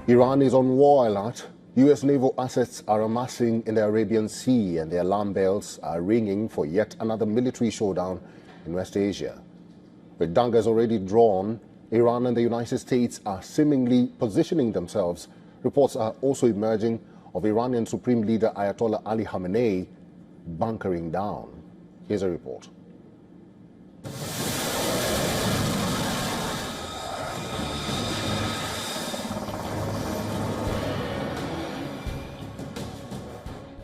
Iran is on war alert. U.S. naval assets are amassing in the Arabian Sea, and the alarm bells are ringing for yet another military showdown in West Asia. With daggers already drawn, Iran and the United States are seemingly positioning themselves. Reports are also emerging of Iranian Supreme Leader Ayatollah Ali Khamenei bunkering down. Here's a report.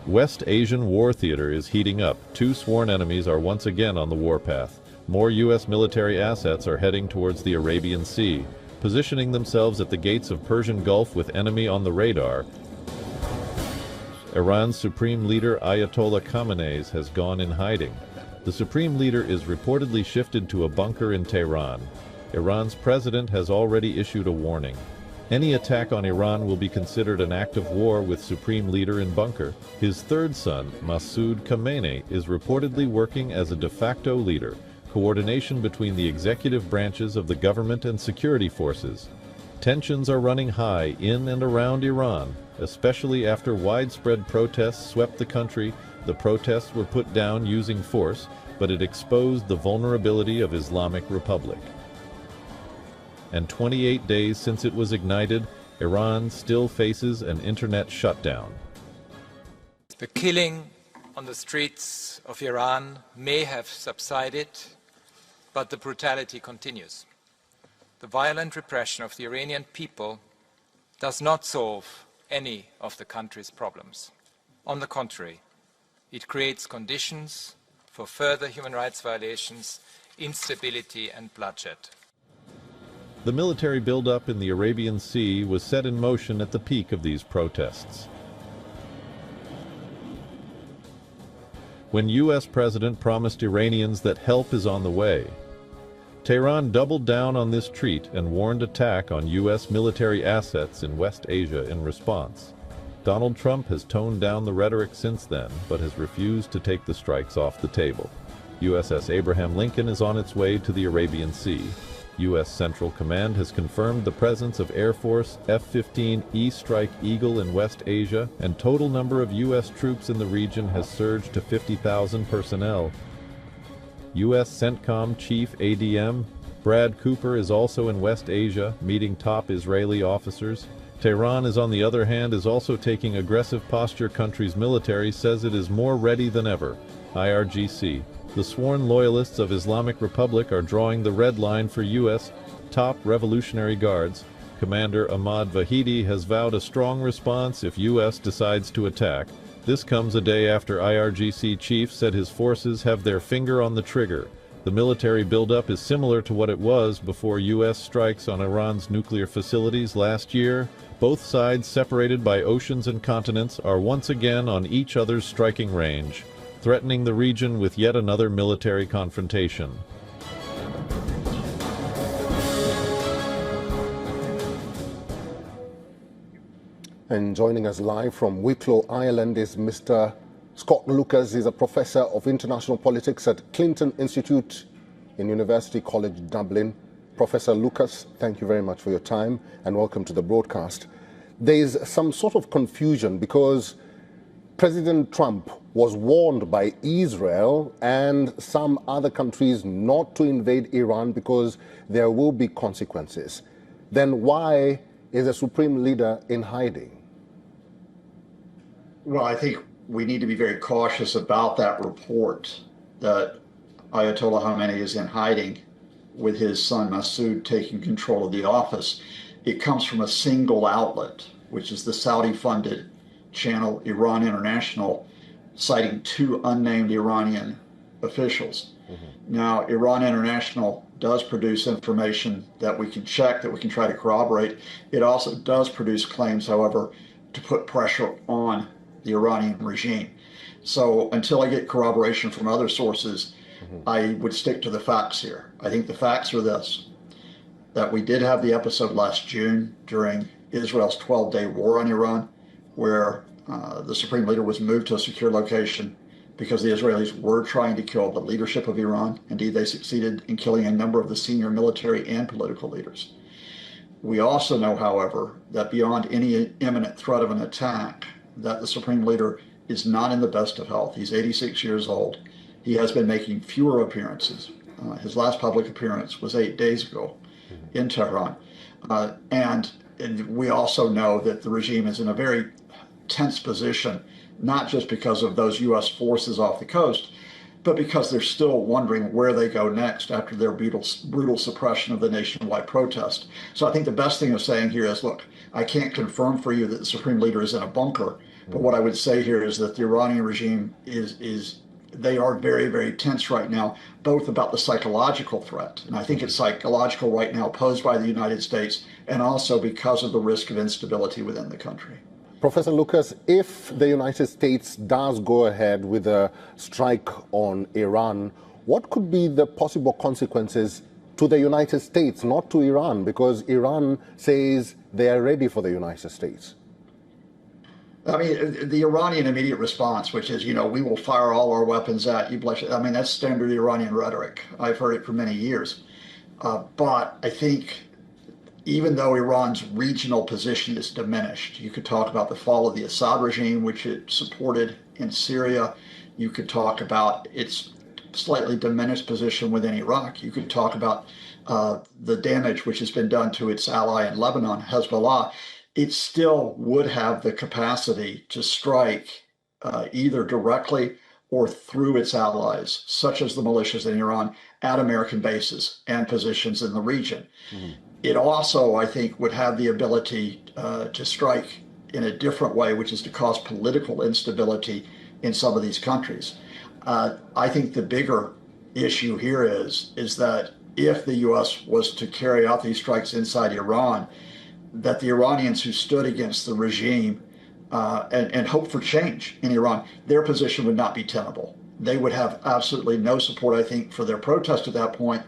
West Asian war theater is heating up. Two sworn enemies are once again on the warpath. More U.S. military assets are heading towards the Arabian Sea, positioning themselves at the gates of Persian Gulf with enemy on the radar. Iran's Supreme Leader Ayatollah Khamenei has gone in hiding. The Supreme Leader is reportedly shifted to a bunker in Tehran. Iran's president has already issued a warning. Any attack on Iran will be considered an act of war with Supreme Leader in bunker. His third son, Masoud Khamenei, is reportedly working as a de facto leader, coordination between the executive branches of the government and security forces. Tensions are running high in and around Iran, especially after widespread protests swept the country. The protests were put down using force, but it exposed the vulnerability of Islamic Republic. And 28 days since it was ignited, Iran still faces an internet shutdown. The killing on the streets of Iran may have subsided, but the brutality continues. The violent repression of the Iranian people does not solve any of the country's problems. On the contrary, it creates conditions for further human rights violations, instability and bloodshed. The military buildup in the Arabian Sea was set in motion at the peak of these protests. When U.S. President promised Iranians that help is on the way, Tehran doubled down on this treat and warned attack on U.S. military assets in West Asia in response. Donald Trump has toned down the rhetoric since then, but has refused to take the strikes off the table. USS Abraham Lincoln is on its way to the Arabian Sea. U.S. Central Command has confirmed the presence of Air Force F-15E Strike Eagle in West Asia, and total number of U.S. troops in the region has surged to 50,000 personnel. U.S. CENTCOM Chief ADM Brad Cooper is also in West Asia, meeting top Israeli officers. Tehran, on the other hand, is also taking aggressive posture. Country's military says it is more ready than ever. IRGC. The sworn loyalists of Islamic Republic are drawing the red line for U.S. top Revolutionary Guards. Commander Ahmad Vahidi has vowed a strong response if U.S. decides to attack. This comes a day after IRGC chief said his forces have their finger on the trigger. The military buildup is similar to what it was before U.S. strikes on Iran's nuclear facilities last year. Both sides, separated by oceans and continents, are once again on each other's striking range, threatening the region with yet another military confrontation. And joining us live from Wicklow, Ireland is Mr. Scott Lucas. He's a professor of international politics at Clinton Institute in University College Dublin. Professor Lucas, thank you very much for your time and welcome to the broadcast. There is some sort of confusion because President Trump was warned by Israel and some other countries not to invade Iran because there will be consequences. Then why is the Supreme Leader in hiding? Well, I think we need to be very cautious about that report that Ayatollah Khamenei is in hiding with his son Masoud taking control of the office. It comes from a single outlet, which is the Saudi-funded channel Iran International, citing two unnamed Iranian officials. Now, Iran International does produce information that we can check, that we can try to corroborate. It also does produce claims, however, to put pressure on the Iranian regime. So until I get corroboration from other sources, I would stick to the facts here. I think the facts are this, that we did have the episode last June during Israel's 12-day war on Iran, where the Supreme Leader was moved to a secure location because the Israelis were trying to kill the leadership of Iran. Indeed, they succeeded in killing a number of the senior military and political leaders. We also know, however, that beyond any imminent threat of an attack, that the Supreme Leader is not in the best of health. He's 86 years old. He has been making fewer appearances. His last public appearance was 8 days ago in Tehran. And we also know that the regime is in a very tense position, not just because of those U.S. forces off the coast, but because they're still wondering where they go next after their brutal suppression of the nationwide protest. So I think the best thing of saying here is, look, I can't confirm for you that the Supreme Leader is in a bunker, but what I would say here is that the Iranian regime they are very, very tense right now, both about the psychological threat, and I think it's psychological right now posed by the United States, and also because of the risk of instability within the country. Professor Lucas, if the United States does go ahead with a strike on Iran, what could be the possible consequences to the United States, not to Iran, because Iran says they are ready for the United States? I mean, the Iranian immediate response, which is, we will fire all our weapons at you. I mean, that's standard Iranian rhetoric. I've heard it for many years. But I think even though Iran's regional position is diminished, you could talk about the fall of the Assad regime, which it supported in Syria. You could talk about its slightly diminished position within Iraq. You could talk about the damage which has been done to its ally in Lebanon, Hezbollah. It still would have the capacity to strike either directly or through its allies, such as the militias in Iran, at American bases and positions in the region. It also, I think, would have the ability to strike in a different way, which is to cause political instability in some of these countries. I think the bigger issue here is that if the U.S. was to carry out these strikes inside Iran, that the Iranians who stood against the regime and hoped for change in Iran, their position would not be tenable. They would have absolutely no support, I think, for their protest at that point,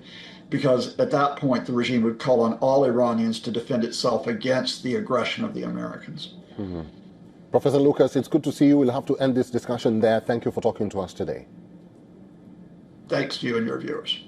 because at that point, the regime would call on all Iranians to defend itself against the aggression of the Americans. Professor Lucas, it's good to see you. We'll have to end this discussion there. Thank you for talking to us today. Thanks to you and your viewers.